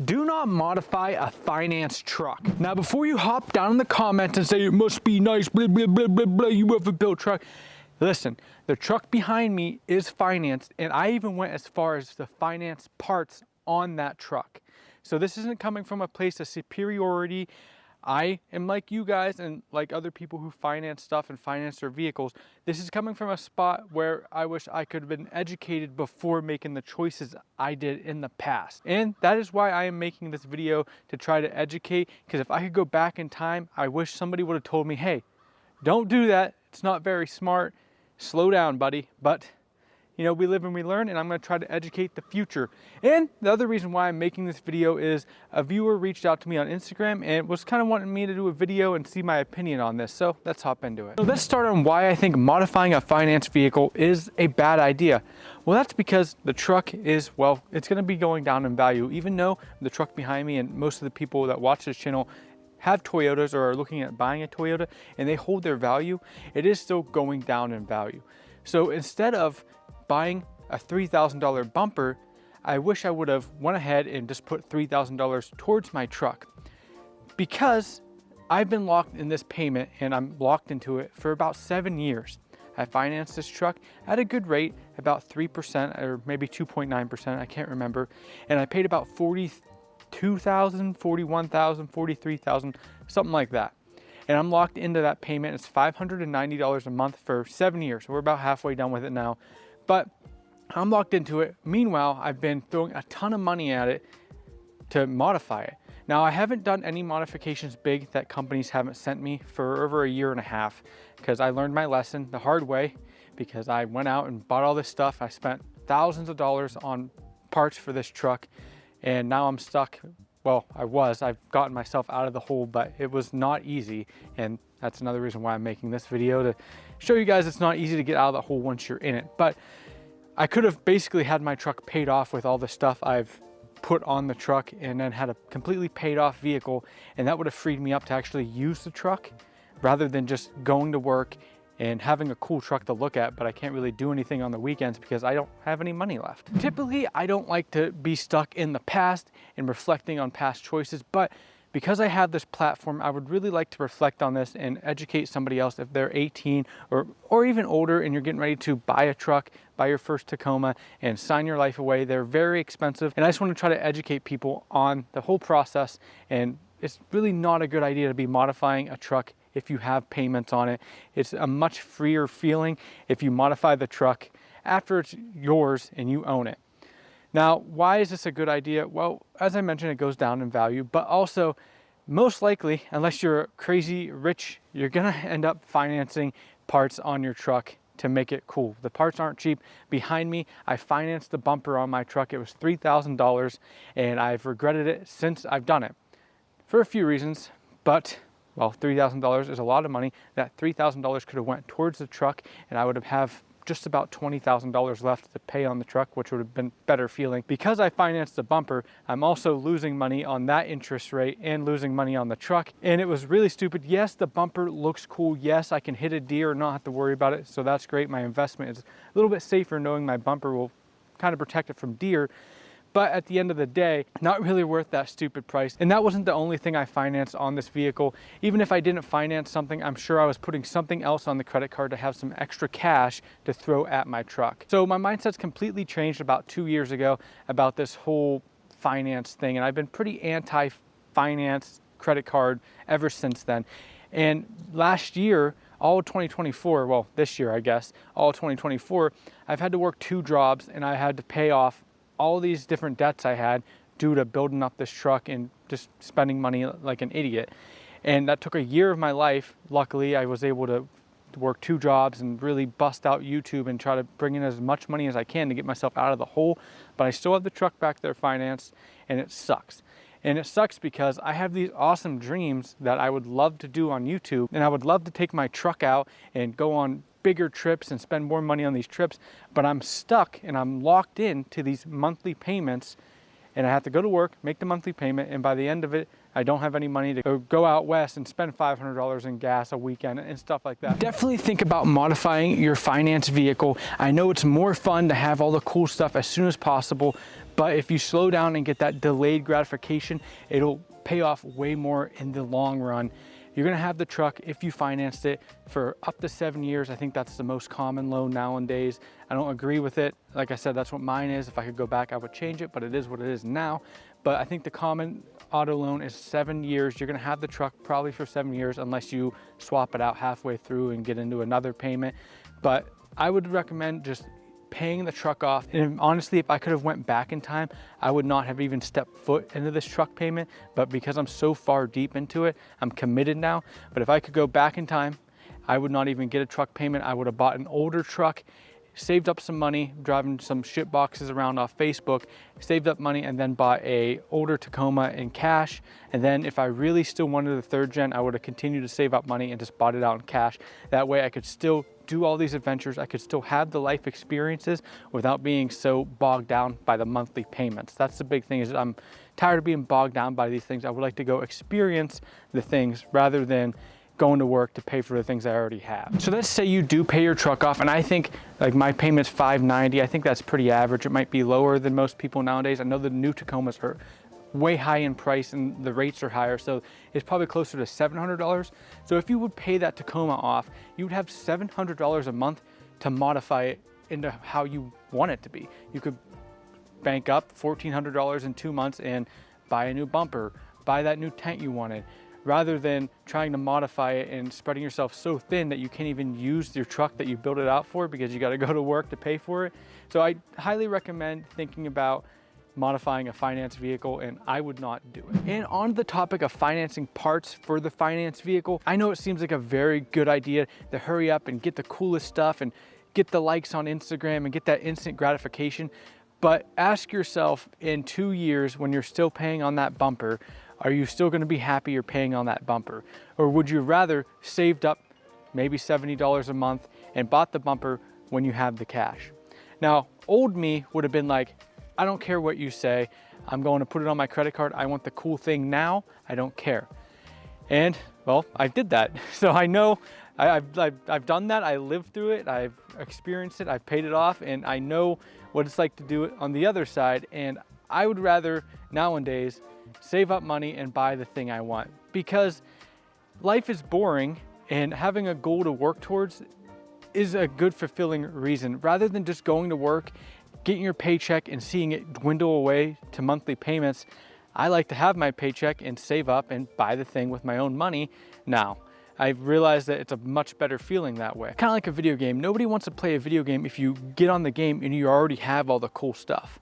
Do not modify a finance truck. Now, before you hop down in the comments and say it must be nice, blah, blah, blah, blah, blah, you have a built truck. Listen, the truck behind me is financed, and I even went as far as to finance parts on that truck. So this isn't coming from a place of superiority. I am like you guys and like other people who finance stuff and finance their vehicles. This is coming from a spot where I wish I could have been educated before making the choices I did in the past. And that is why I am making this video, to try to educate, because if I could go back in time, I wish somebody would have told me, hey, don't do that. It's not very smart. Slow down, buddy. But you know, we live and we learn, and I'm going to try to educate the future. And the other reason why I'm making this video is a viewer reached out to me on Instagram and was kind of wanting me to do a video and see my opinion on this. So let's hop into it. So let's start on why I think modifying a finance vehicle is a bad idea. Well, that's because the truck is, well, it's going to be going down in value. Even though the truck behind me and most of the people that watch this channel have Toyotas or are looking at buying a Toyota and they hold their value, it is still going down in value. So instead of buying a $3,000 bumper, I wish I would have went ahead and just put $3,000 towards my truck, because I've been locked in this payment and I'm locked into it for about 7 years. I financed this truck at a good rate, about 3% or maybe 2.9%, I can't remember. And I paid about $42,000, $41,000, $43,000, something like that. And I'm locked into that payment. It's $590 a month for 7 years. So we're about halfway done with it now. But I'm locked into it. Meanwhile, I've been throwing a ton of money at it to modify it. Now, I haven't done any modifications big that companies haven't sent me for over a year and a half, because I learned my lesson the hard way, because I went out and bought all this stuff. I spent thousands of dollars on parts for this truck, and now I'm stuck. Well, I've gotten myself out of the hole, but it was not easy. And that's another reason why I'm making this video, to show you guys it's not easy to get out of the hole once you're in it. But I could have basically had my truck paid off with all the stuff I've put on the truck, and then had a completely paid off vehicle. And that would have freed me up to actually use the truck rather than just going to work and having a cool truck to look at, but I can't really do anything on the weekends because I don't have any money left. Typically, I don't like to be stuck in the past and reflecting on past choices, but because I have this platform, I would really like to reflect on this and educate somebody else if they're 18 or even older and you're getting ready to buy a truck, buy your first Tacoma and sign your life away. They're very expensive, and I just want to try to educate people on the whole process. And it's really not a good idea to be modifying a truck if you have payments on it. It's a much freer feeling if you modify the truck after it's yours and you own it. Now, why is this a good idea? Well, as I mentioned, it goes down in value, but also most likely, unless you're crazy rich, you're gonna end up financing parts on your truck to make it cool. The parts aren't cheap. Behind me, I financed the bumper on my truck. It was $3,000, and I've regretted it since I've done it for a few reasons, but well, $3,000 is a lot of money. That $3,000 could have went towards the truck, and I would have just about $20,000 left to pay on the truck, which would have been better feeling. Because I financed the bumper, I'm also losing money on that interest rate and losing money on the truck. And it was really stupid. Yes, the bumper looks cool. Yes, I can hit a deer and not have to worry about it. So that's great. My investment is a little bit safer knowing my bumper will kind of protect it from deer. But at the end of the day, not really worth that stupid price. And that wasn't the only thing I financed on this vehicle. Even if I didn't finance something, I'm sure I was putting something else on the credit card to have some extra cash to throw at my truck. So my mindset's completely changed about 2 years ago about this whole finance thing. And I've been pretty anti-finance credit card ever since then. And last year, all of 2024, well, this year, I guess, all of 2024, I've had to work 2 jobs and I had to pay off all these different debts I had due to building up this truck and just spending money like an idiot. And that took a year of my life. Luckily, I was able to work 2 jobs and really bust out YouTube and try to bring in as much money as I can to get myself out of the hole. But I still have the truck back there financed, and it sucks. And it sucks because I have these awesome dreams that I would love to do on YouTube, and I would love to take my truck out and go on bigger trips and spend more money on these trips, but I'm stuck and I'm locked in to these monthly payments, and I have to go to work, make the monthly payment, and by the end of it, I don't have any money to go out west and spend $500 in gas a weekend and stuff like that. Definitely think about modifying your finance vehicle. I know it's more fun to have all the cool stuff as soon as possible, but if you slow down and get that delayed gratification, it'll pay off way more in the long run. You're gonna have the truck, if you financed it, for up to 7 years. I think that's the most common loan nowadays. I don't agree with it. Like I said, that's what mine is. If I could go back, I would change it, but it is what it is now. But I think the common auto loan is 7 years. You're gonna have the truck probably for 7 years unless you swap it out halfway through and get into another payment. But I would recommend just paying the truck off. And honestly, if I could have went back in time, I would not have even stepped foot into this truck payment. But because I'm so far deep into it, I'm committed now. But if I could go back in time, I would not even get a truck payment. I would have bought an older truck, saved up some money, driving some shit boxes around off Facebook, saved up money, and then bought a older Tacoma in cash. And then if I really still wanted the 3rd gen, I would have continued to save up money and just bought it out in cash. That way I could still do all these adventures. I could still have the life experiences without being so bogged down by the monthly payments. That's the big thing, is I'm tired of being bogged down by these things. I would like to go experience the things rather than going to work to pay for the things I already have. So let's say you do pay your truck off, and I think like my payment's $590. I think that's pretty average. It might be lower than most people nowadays. I know the new Tacomas are way high in price and the rates are higher, so it's probably closer to $700. So if you would pay that Tacoma off, you would have $700 a month to modify it into how you want it to be. You could bank up $1,400 in 2 months and buy a new bumper, buy that new tent you wanted, rather than trying to modify it and spreading yourself so thin that you can't even use your truck that you built it out for because you got to go to work to pay for it. So I highly recommend thinking about modifying a finance vehicle, and I would not do it. And on the topic of financing parts for the finance vehicle, I know it seems like a very good idea to hurry up and get the coolest stuff and get the likes on Instagram and get that instant gratification. But ask yourself, in 2 years when you're still paying on that bumper, are you still going to be happy you're paying on that bumper? Or would you rather saved up maybe $70 a month and bought the bumper when you have the cash? Now, old me would have been like, I don't care what you say. I'm going to put it on my credit card. I want the cool thing now. I don't care. And well, I did that. So I know I've done that. I lived through it. I've experienced it. I've paid it off, and I know what it's like to do it on the other side. And I would rather nowadays save up money and buy the thing I want, because life is boring, and having a goal to work towards is a good, fulfilling reason, rather than just going to work, getting your paycheck and seeing it dwindle away to monthly payments. I like to have my paycheck and save up and buy the thing with my own money now. I've realized that it's a much better feeling that way. Kind of like a video game. Nobody wants to play a video game if you get on the game and you already have all the cool stuff.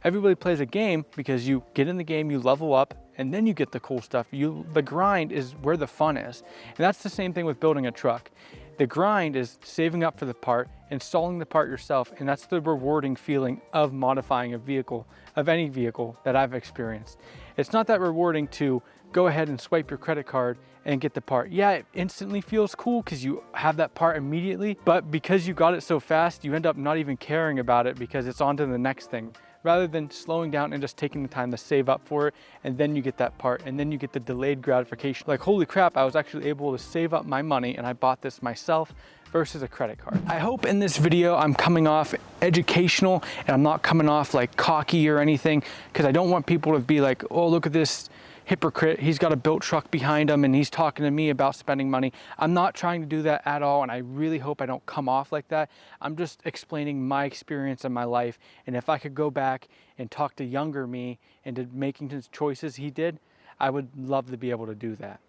Everybody plays a game because you get in the game, you level up, and then you get the cool stuff. The grind is where the fun is. And that's the same thing with building a truck. The grind is saving up for the part, installing the part yourself, and that's the rewarding feeling of modifying a vehicle, of any vehicle that I've experienced. It's not that rewarding to go ahead and swipe your credit card and get the part. Yeah, it instantly feels cool because you have that part immediately, but because you got it so fast, you end up not even caring about it because it's on to the next thing, rather than slowing down and just taking the time to save up for it, and then you get that part, and then you get the delayed gratification. Like, holy crap, I was actually able to save up my money and I bought this myself versus a credit card. I hope in this video I'm coming off educational and I'm not coming off like cocky or anything, because I don't want people to be like, oh, look at this hypocrite, he's got a built truck behind him and he's talking to me about spending money. I'm not trying to do that at all, and I really hope I don't come off like that. I'm just explaining my experience in my life, and if I could go back and talk to younger me into making his choices he did, I would love to be able to do that.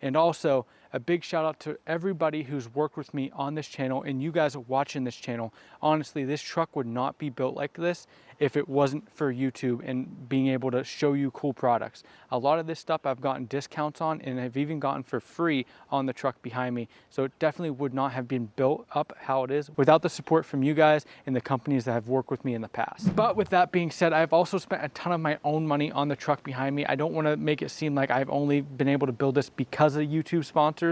And also, a big shout out to everybody who's worked with me on this channel and you guys watching this channel. Honestly, this truck would not be built like this if it wasn't for YouTube and being able to show you cool products. A lot of this stuff I've gotten discounts on, and I've even gotten for free on the truck behind me. So it definitely would not have been built up how it is without the support from you guys and the companies that have worked with me in the past. But with that being said, I've also spent a ton of my own money on the truck behind me. I don't want to make it seem like I've only been able to build this because of YouTube sponsors.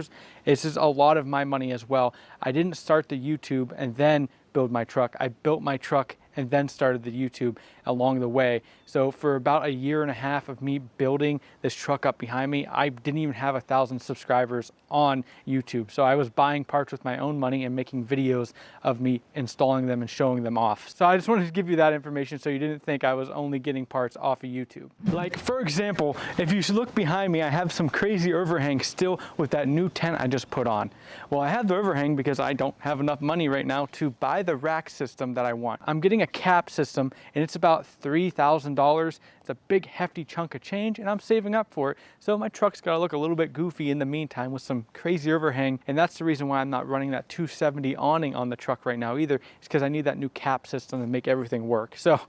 This is a lot of my money as well. I didn't start the YouTube and then build my truck. I built my truck and then started the YouTube along the way. So for about a year and a half of me building this truck up behind me, I didn't even have 1,000 subscribers on YouTube. So I was buying parts with my own money and making videos of me installing them and showing them off. So I just wanted to give you that information so you didn't think I was only getting parts off of YouTube. Like, for example, if you look behind me, I have some crazy overhang still with that new tent I just put on. Well, I have the overhang because I don't have enough money right now to buy the rack system that I want. I'm getting a cap system and it's about $3,000. It's a big hefty chunk of change and I'm saving up for it. So my truck's gotta look a little bit goofy in the meantime with some crazy overhang. And that's the reason why I'm not running that 270 awning on the truck right now either. It's because I need that new cap system to make everything work. So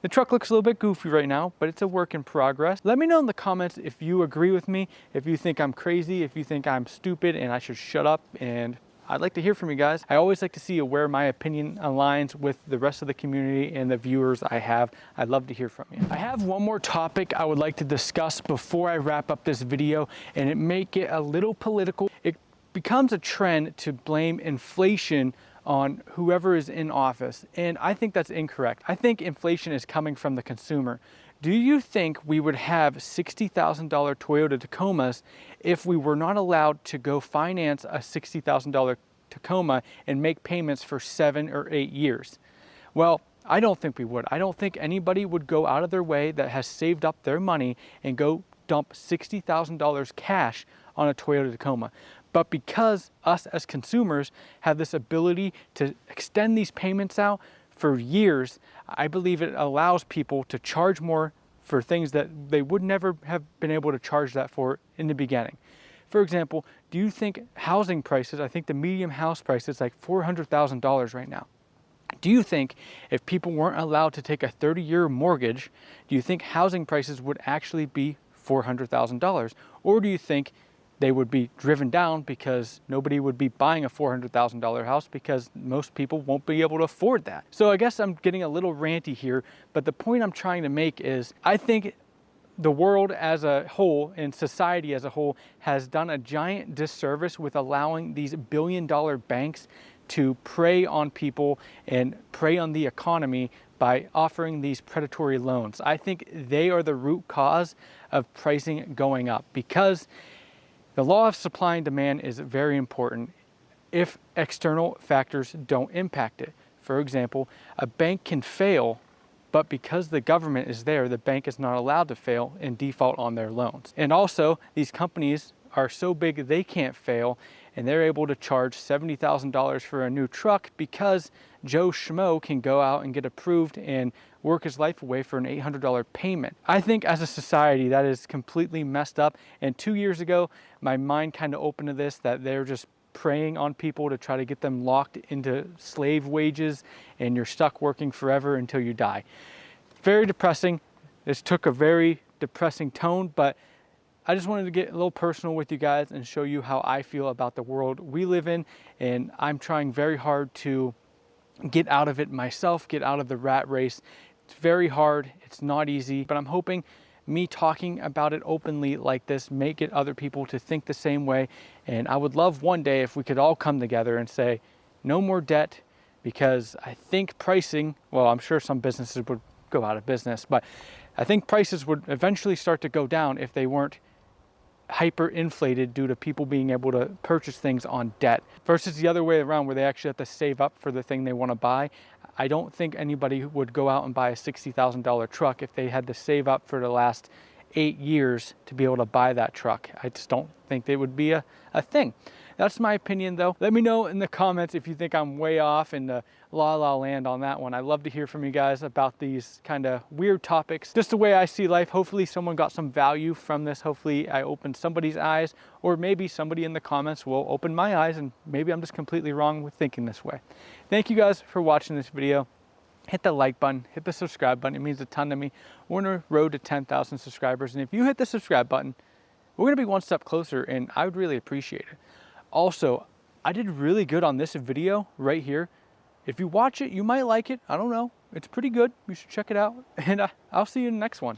the truck looks a little bit goofy right now, but it's a work in progress. Let me know in the comments if you agree with me, if you think I'm crazy, if you think I'm stupid and I should shut up, and I'd like to hear from you guys. I always like to see where my opinion aligns with the rest of the community and the viewers I have. I'd love to hear from you. I have one more topic I would like to discuss before I wrap up this video, and it may get a little political. It becomes a trend to blame inflation on whoever is in office, and I think that's incorrect. I think inflation is coming from the consumer. Do you think we would have $60,000 Toyota Tacomas if we were not allowed to go finance a $60,000 Tacoma and make payments for 7 or 8 years? Well, I don't think we would. I don't think anybody would go out of their way that has saved up their money and go dump $60,000 cash on a Toyota Tacoma. But because us as consumers have this ability to extend these payments out for years, I believe it allows people to charge more for things that they would never have been able to charge that for in the beginning. For example, do you think housing prices, I think the median house price is like $400,000 right now. Do you think if people weren't allowed to take a 30-year mortgage, do you think housing prices would actually be $400,000? Or do you think they would be driven down because nobody would be buying a $400,000 house because most people won't be able to afford that? So I guess I'm getting a little ranty here, but the point I'm trying to make is I think the world as a whole and society as a whole has done a giant disservice with allowing these billion-dollar banks to prey on people and prey on the economy by offering these predatory loans. I think they are the root cause of pricing going up, because the law of supply and demand is very important if external factors don't impact it. For example, a bank can fail, but because the government is there, the bank is not allowed to fail and default on their loans. And also, these companies are so big they can't fail, and they're able to charge $70,000 for a new truck because Joe Schmo can go out and get approved and work his life away for an $800 payment. I think as a society that is completely messed up, and 2 years ago my mind kind of opened to this, that they're just preying on people to try to get them locked into slave wages and you're stuck working forever until you die. Very depressing. This took a very depressing tone, but I just wanted to get a little personal with you guys and show you how I feel about the world we live in, and I'm trying very hard to get out of it myself, get out of the rat race. It's very hard, it's not easy, but I'm hoping me talking about it openly like this may get other people to think the same way. And I would love one day if we could all come together and say, no more debt, because I think pricing, well, I'm sure some businesses would go out of business, but I think prices would eventually start to go down if they weren't hyperinflated due to people being able to purchase things on debt versus the other way around where they actually have to save up for the thing they want to buy. I don't think anybody would go out and buy a $60,000 truck if they had to save up for the last 8 years to be able to buy that truck. I just don't think it would be a thing. That's my opinion though. Let me know in the comments if you think I'm way off in the la land on that one. I'd love to hear from you guys about these kind of weird topics. Just the way I see life. Hopefully someone got some value from this. Hopefully I opened somebody's eyes, or maybe somebody in the comments will open my eyes and maybe I'm just completely wrong with thinking this way. Thank you guys for watching this video. Hit the like button, hit the subscribe button. It means a ton to me. We're on a road to 10,000 subscribers. And if you hit the subscribe button, we're gonna be one step closer and I would really appreciate it. Also, I did really good on this video right here. If you watch it, you might like it. I don't know. It's pretty good. You should check it out. And I'll see you in the next one.